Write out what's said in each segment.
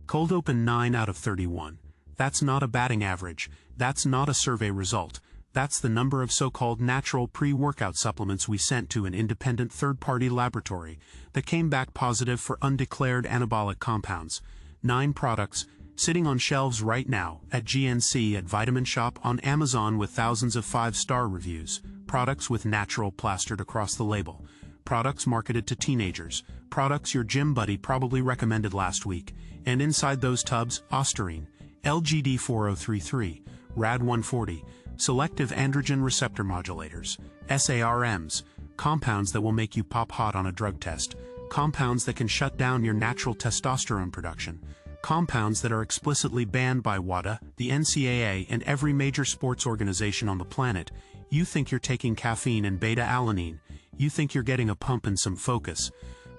Cold open 9 out of 31. That's not a batting average, that's not a survey result, that's the number of so-called natural pre-workout supplements we sent to an independent third-party laboratory that came back positive for undeclared anabolic compounds. 9 products, sitting on shelves right now, at GNC, at Vitamin Shop, on Amazon, with thousands of 5-star reviews. Products with natural plastered across the label. Products marketed to teenagers. Products your gym buddy probably recommended last week. And inside those tubs, Ostarine, LGD4033, RAD140, selective androgen receptor modulators, SARMs, compounds that will make you pop hot on a drug test, compounds that can shut down your natural testosterone production, compounds that are explicitly banned by WADA, the NCAA, and every major sports organization on the planet. You think you're taking caffeine and beta-alanine, you think you're getting a pump and some focus,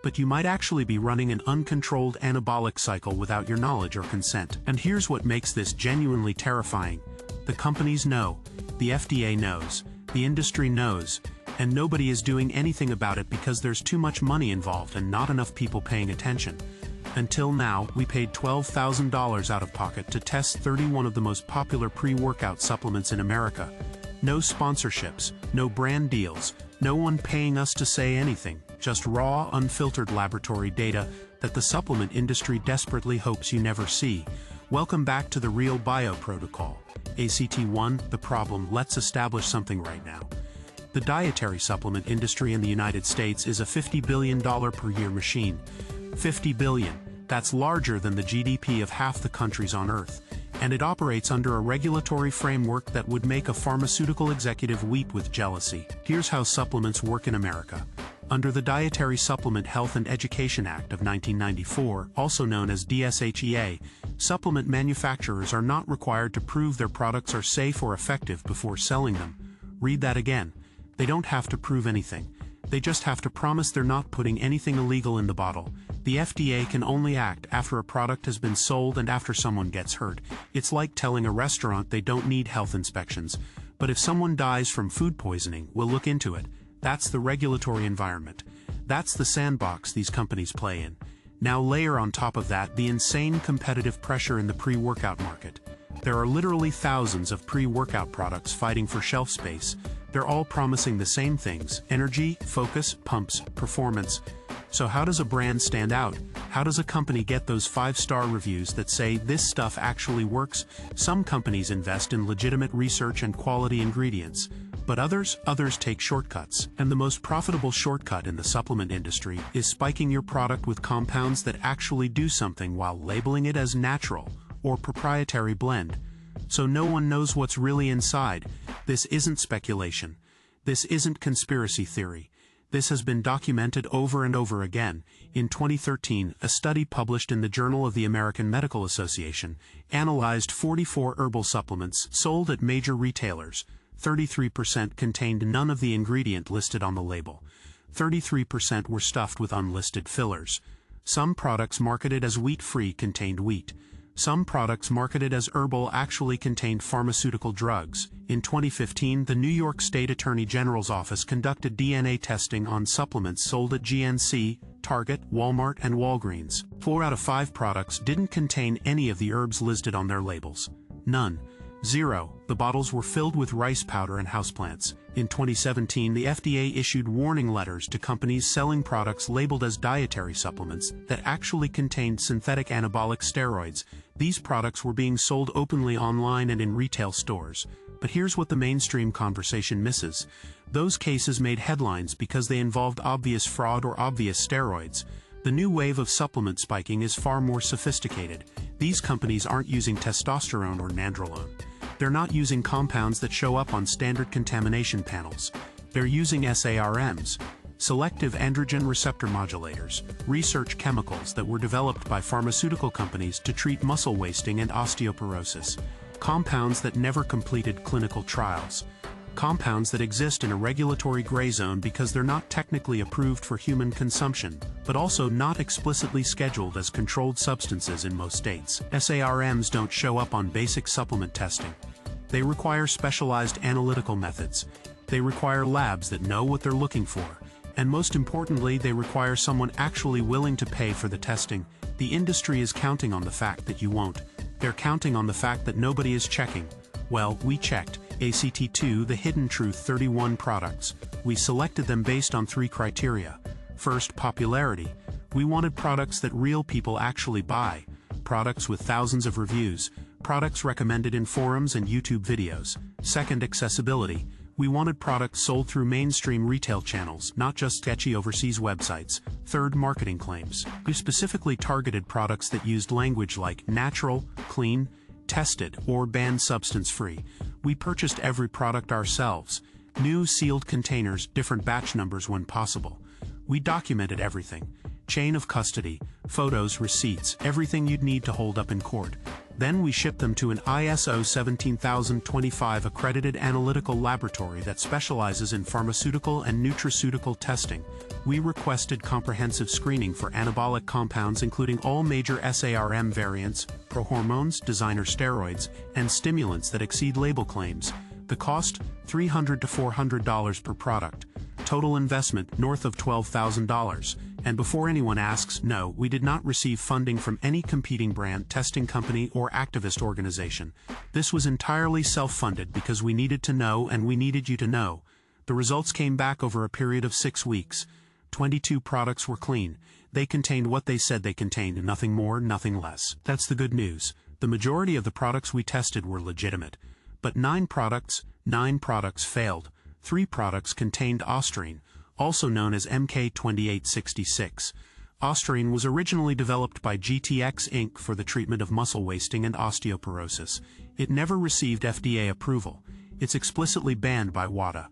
but you might actually be running an uncontrolled anabolic cycle without your knowledge or consent. And here's what makes this genuinely terrifying. The companies know, the FDA knows, the industry knows, and nobody is doing anything about it because there's too much money involved and not enough people paying attention. Until now, we paid $12,000 out of pocket to test 31 of the most popular pre-workout supplements in America. No sponsorships, no brand deals, no one paying us to say anything, just raw, unfiltered laboratory data that the supplement industry desperately hopes you never see. Welcome back to the Real Bio Protocol. ACT1, the problem. Let's establish something right now. The dietary supplement industry in the United States is a $50 billion per year machine. 50 billion. That's larger than the GDP of half the countries on Earth. And it operates under a regulatory framework that would make a pharmaceutical executive weep with jealousy. Here's how supplements work in America. Under the Dietary Supplement Health and Education Act of 1994, also known as DSHEA, supplement manufacturers are not required to prove their products are safe or effective before selling them. Read that again. They don't have to prove anything. They just have to promise they're not putting anything illegal in the bottle. The FDA can only act after a product has been sold and after someone gets hurt. It's like telling a restaurant they don't need health inspections. But if someone dies from food poisoning, we'll look into it. That's the regulatory environment. That's the sandbox these companies play in. Now layer on top of that the insane competitive pressure in the pre-workout market. There are literally thousands of pre-workout products fighting for shelf space. They're all promising the same things: energy, focus, pumps, performance. So how does a brand stand out? How does a company get those 5-star reviews that say this stuff actually works? Some companies invest in legitimate research and quality ingredients, but others take shortcuts. And the most profitable shortcut in the supplement industry is spiking your product with compounds that actually do something while labeling it as natural or proprietary blend. So no one knows what's really inside. This isn't speculation. This isn't conspiracy theory. This has been documented over and over again. In 2013, a study published in the Journal of the American Medical Association analyzed 44 herbal supplements sold at major retailers. 33% contained none of the ingredient listed on the label. 33% were stuffed with unlisted fillers. Some products marketed as wheat-free contained wheat. Some products marketed as herbal actually contained pharmaceutical drugs. In 2015, the New York State Attorney General's office conducted DNA testing on supplements sold at GNC, Target, Walmart, and Walgreens. 4 out of 5 products didn't contain any of the herbs listed on their labels. None. 0. The bottles were filled with rice powder and houseplants. In 2017, the FDA issued warning letters to companies selling products labeled as dietary supplements that actually contained synthetic anabolic steroids. These products were being sold openly online and in retail stores. But here's what the mainstream conversation misses. Those cases made headlines because they involved obvious fraud or obvious steroids. The new wave of supplement spiking is far more sophisticated. These companies aren't using testosterone or nandrolone. They're not using compounds that show up on standard contamination panels. They're using SARMs, selective androgen receptor modulators, research chemicals that were developed by pharmaceutical companies to treat muscle wasting and osteoporosis. Compounds that never completed clinical trials. Compounds that exist in a regulatory gray zone because they're not technically approved for human consumption, but also not explicitly scheduled as controlled substances in most states. SARMs don't show up on basic supplement testing. They require specialized analytical methods. They require labs that know what they're looking for. And most importantly, they require someone actually willing to pay for the testing. The industry is counting on the fact that you won't. They're counting on the fact that nobody is checking. Well, we checked. ACT2, the Hidden Truth 31 products. We selected them based on 3 criteria. First, popularity. We wanted products that real people actually buy. Products with thousands of reviews. Products recommended in forums and YouTube videos. Second, accessibility. We wanted products sold through mainstream retail channels, not just sketchy overseas websites. Third, marketing claims. We specifically targeted products that used language like natural, clean, tested, or banned substance-free. We purchased every product ourselves. New sealed containers, different batch numbers when possible. We documented everything. Chain of custody, photos, receipts, everything you'd need to hold up in court. Then we shipped them to an ISO 17025 accredited analytical laboratory that specializes in pharmaceutical and nutraceutical testing. We requested comprehensive screening for anabolic compounds including all major SARM variants, prohormones, designer steroids, and stimulants that exceed label claims. The cost, $300 to $400 per product. Total investment, north of $12,000. And before anyone asks, no, we did not receive funding from any competing brand, testing company, or activist organization. This was entirely self-funded because we needed to know and we needed you to know. The results came back over a period of 6 weeks. 22 products were clean. They contained what they said they contained, nothing more, nothing less. That's the good news. The majority of the products we tested were legitimate. But 9 products failed. 3 products contained ostarine, also known as MK2866. Ostarine was originally developed by GTX Inc. for the treatment of muscle wasting and osteoporosis. It never received FDA approval. It's explicitly banned by WADA.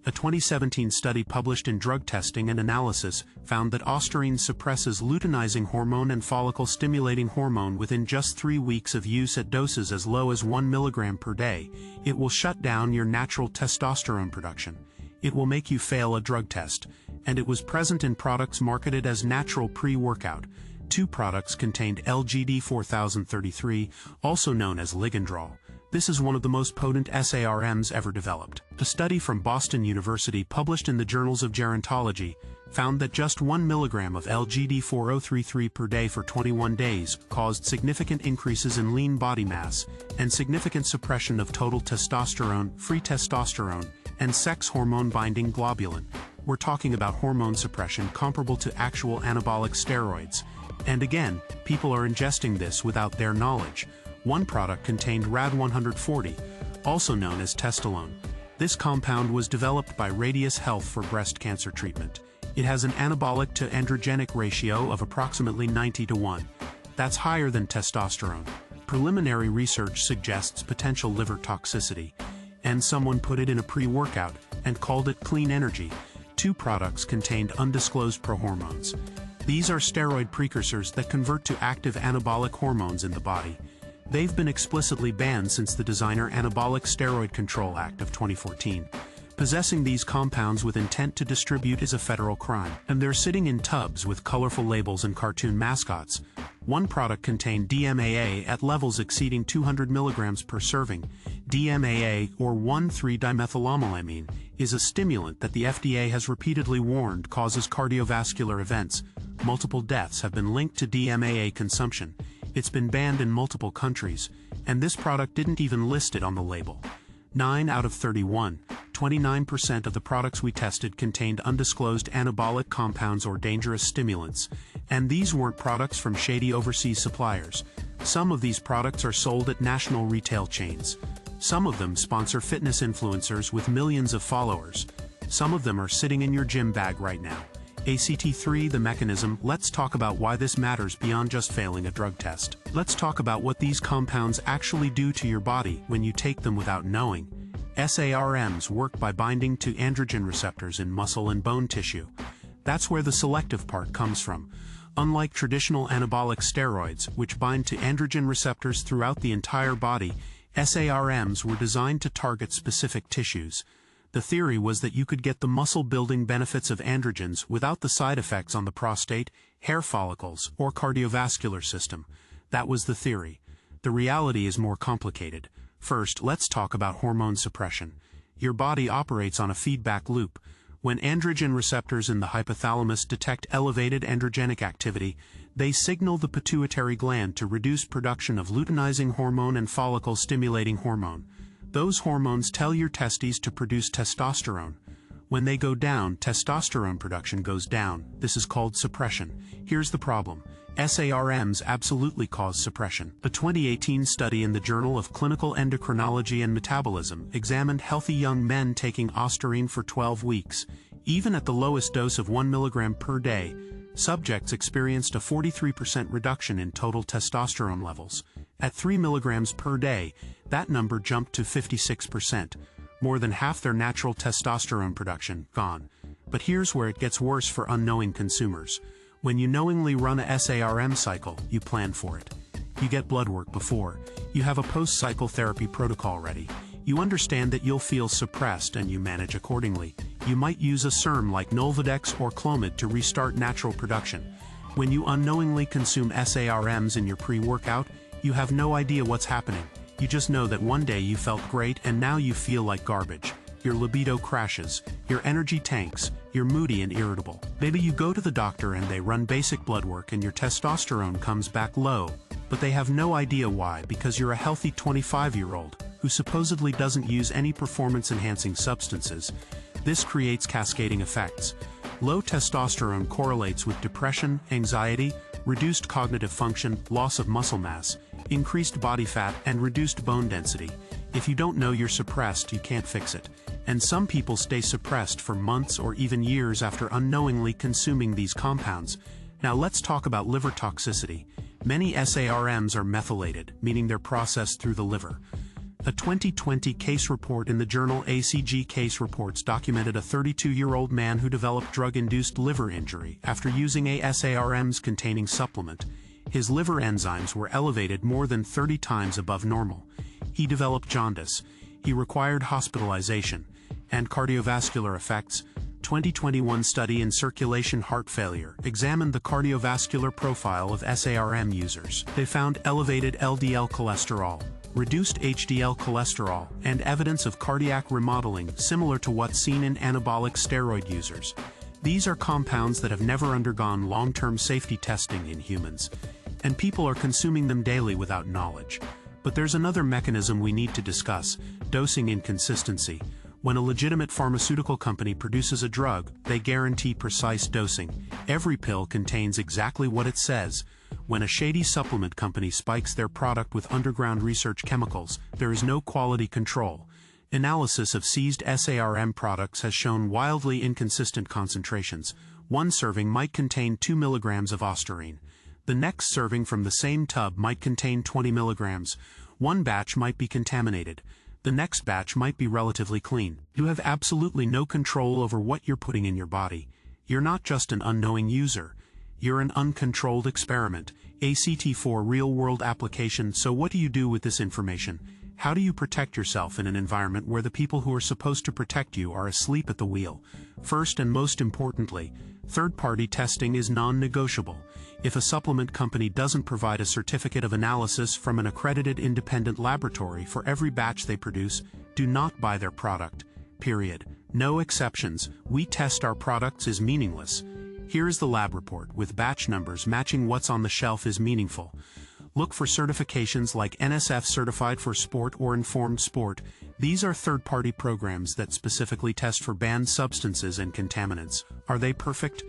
A 2017 study published in Drug Testing and Analysis found that ostarine suppresses luteinizing hormone and follicle-stimulating hormone within just 3 weeks of use at doses as low as 1 mg per day. It will shut down your natural testosterone production. It will make you fail a drug test. And it was present in products marketed as natural pre-workout. 2 products contained LGD 4033, also known as ligandrol. This is one of the most potent SARMs ever developed. A study from Boston University published in the Journals of Gerontology found that just 1 mg of LGD 4033 per day for 21 days caused significant increases in lean body mass and significant suppression of total testosterone, free testosterone, and sex hormone-binding globulin. We're talking about hormone suppression comparable to actual anabolic steroids. And again, people are ingesting this without their knowledge. One product contained RAD140, also known as Testolone. This compound was developed by Radius Health for breast cancer treatment. It has an anabolic to androgenic ratio of approximately 90 to 1. That's higher than testosterone. Preliminary research suggests potential liver toxicity. And someone put it in a pre-workout and called it clean energy. 2 products contained undisclosed prohormones. These are steroid precursors that convert to active anabolic hormones in the body. They've been explicitly banned since the Designer Anabolic Steroid Control Act of 2014. Possessing these compounds with intent to distribute is a federal crime, and they're sitting in tubs with colorful labels and cartoon mascots. One product contained DMAA at levels exceeding 200 mg per serving. DMAA, or 1,3-dimethylamylamine, is a stimulant that the FDA has repeatedly warned causes cardiovascular events. Multiple deaths have been linked to DMAA consumption. It's been banned in multiple countries, and this product didn't even list it on the label. 9 out of 31, 29% of the products we tested contained undisclosed anabolic compounds or dangerous stimulants, and these weren't products from shady overseas suppliers. Some of these products are sold at national retail chains. Some of them sponsor fitness influencers with millions of followers. Some of them are sitting in your gym bag right now. ACT3, the mechanism. Let's talk about why this matters beyond just failing a drug test. Let's talk about what these compounds actually do to your body when you take them without knowing. SARMs work by binding to androgen receptors in muscle and bone tissue. That's where the selective part comes from. Unlike traditional anabolic steroids, which bind to androgen receptors throughout the entire body, SARMs were designed to target specific tissues. The theory was that you could get the muscle-building benefits of androgens without the side effects on the prostate, hair follicles, or cardiovascular system. That was the theory. The reality is more complicated. First, let's talk about hormone suppression. Your body operates on a feedback loop. When androgen receptors in the hypothalamus detect elevated androgenic activity, they signal the pituitary gland to reduce production of luteinizing hormone and follicle-stimulating hormone. Those hormones tell your testes to produce testosterone. When they go down, testosterone production goes down. This is called suppression. Here's the problem. SARMs absolutely cause suppression. A 2018 study in the Journal of Clinical Endocrinology and Metabolism examined healthy young men taking ostarine for 12 weeks. Even at the lowest dose of 1 mg per day, subjects experienced a 43% reduction in total testosterone levels. At 3 mg per day, that number jumped to 56%. More than half their natural testosterone production gone. But here's where it gets worse for unknowing consumers. When you knowingly run a SARM cycle, you plan for it. You get blood work before. You have a post-cycle therapy protocol ready. You understand that you'll feel suppressed and you manage accordingly. You might use a SARM like Nolvadex or Clomid to restart natural production. When you unknowingly consume SARMs in your pre-workout, you have no idea what's happening. You just know that one day you felt great and now you feel like garbage. Your libido crashes, your energy tanks, you're moody and irritable. Maybe you go to the doctor and they run basic blood work and your testosterone comes back low, but they have no idea why, because you're a healthy 25-year-old who supposedly doesn't use any performance-enhancing substances. This creates cascading effects. Low testosterone correlates with depression, anxiety, reduced cognitive function, loss of muscle mass, increased body fat, and reduced bone density. If you don't know you're suppressed, you can't fix it. And some people stay suppressed for months or even years after unknowingly consuming these compounds. Now let's talk about liver toxicity. Many SARMs are methylated, meaning they're processed through the liver. A 2020 case report in the journal ACG Case Reports documented a 32-year-old man who developed drug-induced liver injury after using a SARMs-containing supplement. His liver enzymes were elevated more than 30 times above normal. He developed jaundice. He required hospitalization. And cardiovascular effects. 2021 study in circulation heart failure examined the cardiovascular profile of SARM users. They found elevated LDL cholesterol, reduced HDL cholesterol, and evidence of cardiac remodeling similar to what's seen in anabolic steroid users. These are compounds that have never undergone long-term safety testing in humans, and people are consuming them daily without knowledge. But there's another mechanism we need to discuss: dosing inconsistency. When a legitimate pharmaceutical company produces a drug, they guarantee precise dosing. Every pill contains exactly what it says. When a shady supplement company spikes their product with underground research chemicals, there is no quality control. Analysis of seized SARM products has shown wildly inconsistent concentrations. One serving might contain 2 mg of ostarine. The next serving from the same tub might contain 20 mg. One batch might be contaminated. The next batch might be relatively clean. You have absolutely no control over what you're putting in your body. You're not just an unknowing user. You're an uncontrolled experiment. ACT4 real-world application. So what do you do with this information? How do you protect yourself in an environment where the people who are supposed to protect you are asleep at the wheel? First and most importantly, third-party testing is non-negotiable. If a supplement company doesn't provide a certificate of analysis from an accredited independent laboratory for every batch they produce, do not buy their product. Period. No exceptions. "We test our products" is meaningless. Here is the lab report, with batch numbers matching what's on the shelf is meaningful. Look for certifications like NSF Certified for Sport or Informed Sport. These are third-party programs that specifically test for banned substances and contaminants. Are they perfect?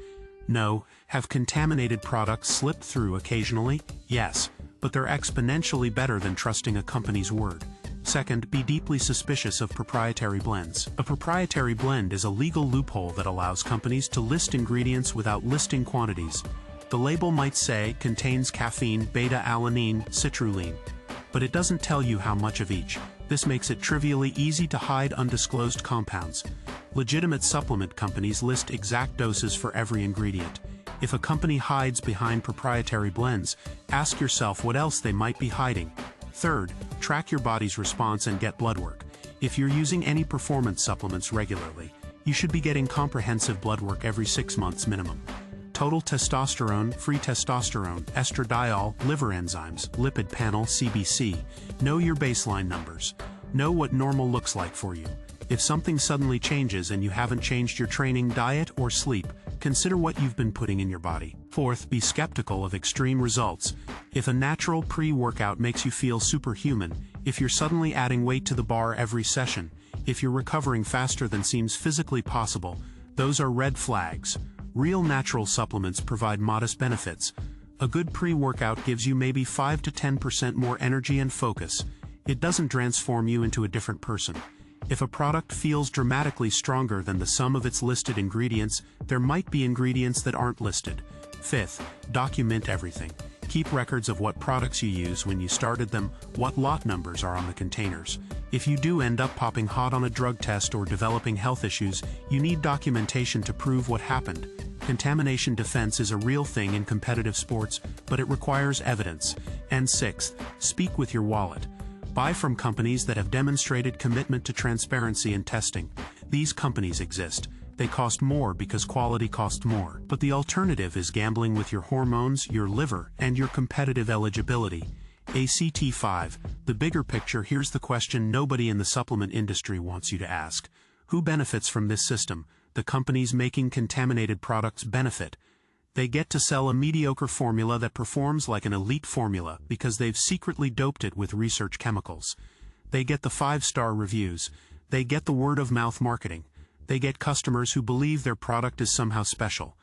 No. Have contaminated products slipped through occasionally? Yes. But they're exponentially better than trusting a company's word. Second, be deeply suspicious of proprietary blends. A proprietary blend is a legal loophole that allows companies to list ingredients without listing quantities. The label might say contains caffeine, beta-alanine, citrulline, but it doesn't tell you how much of each. This makes it trivially easy to hide undisclosed compounds. Legitimate supplement companies list exact doses for every ingredient. If a company hides behind proprietary blends, ask yourself what else they might be hiding. Third, track your body's response and get blood work. If you're using any performance supplements regularly, you should be getting comprehensive blood work every 6 months minimum. Total testosterone, free testosterone, estradiol, liver enzymes, lipid panel, CBC. Know your baseline numbers. Know what normal looks like for you. If something suddenly changes and you haven't changed your training, diet, or sleep, consider what you've been putting in your body. Fourth, be skeptical of extreme results. If a natural pre-workout makes you feel superhuman, if you're suddenly adding weight to the bar every session, if you're recovering faster than seems physically possible, those are red flags. Real natural supplements provide modest benefits. A good pre-workout gives you maybe 5 to 10% more energy and focus. It doesn't transform you into a different person. If a product feels dramatically stronger than the sum of its listed ingredients, there might be ingredients that aren't listed. Fifth, document everything. Keep records of what products you use, when you started them, what lot numbers are on the containers. If you do end up popping hot on a drug test or developing health issues, you need documentation to prove what happened. Contamination defense is a real thing in competitive sports, but it requires evidence. And sixth, speak with your wallet. Buy from companies that have demonstrated commitment to transparency and testing. These companies exist. They cost more because quality costs more. But the alternative is gambling with your hormones, your liver, and your competitive eligibility. ACT 5. The bigger picture. Here's the question nobody in the supplement industry wants you to ask. Who benefits from this system? The companies making contaminated products benefit. They get to sell a mediocre formula that performs like an elite formula because they've secretly doped it with research chemicals. They get the 5-star reviews. They get the word-of-mouth marketing. They get customers who believe their product is somehow special.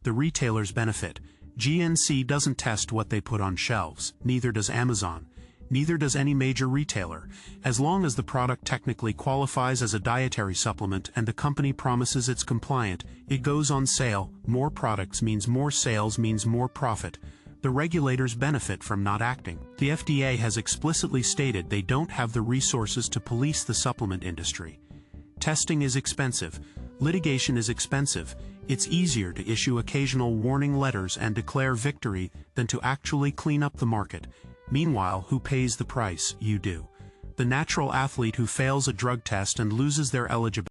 The retailers benefit. GNC doesn't test what they put on shelves. Neither does Amazon. Neither does any major retailer. As long as the product technically qualifies as a dietary supplement and the company promises it's compliant, it goes on sale. More products means more sales means more profit. The regulators benefit from not acting. The FDA has explicitly stated they don't have the resources to police the supplement industry. Testing is expensive. Litigation is expensive. It's easier to issue occasional warning letters and declare victory than to actually clean up the market. Meanwhile, who pays the price? You do. The natural athlete who fails a drug test and loses their eligibility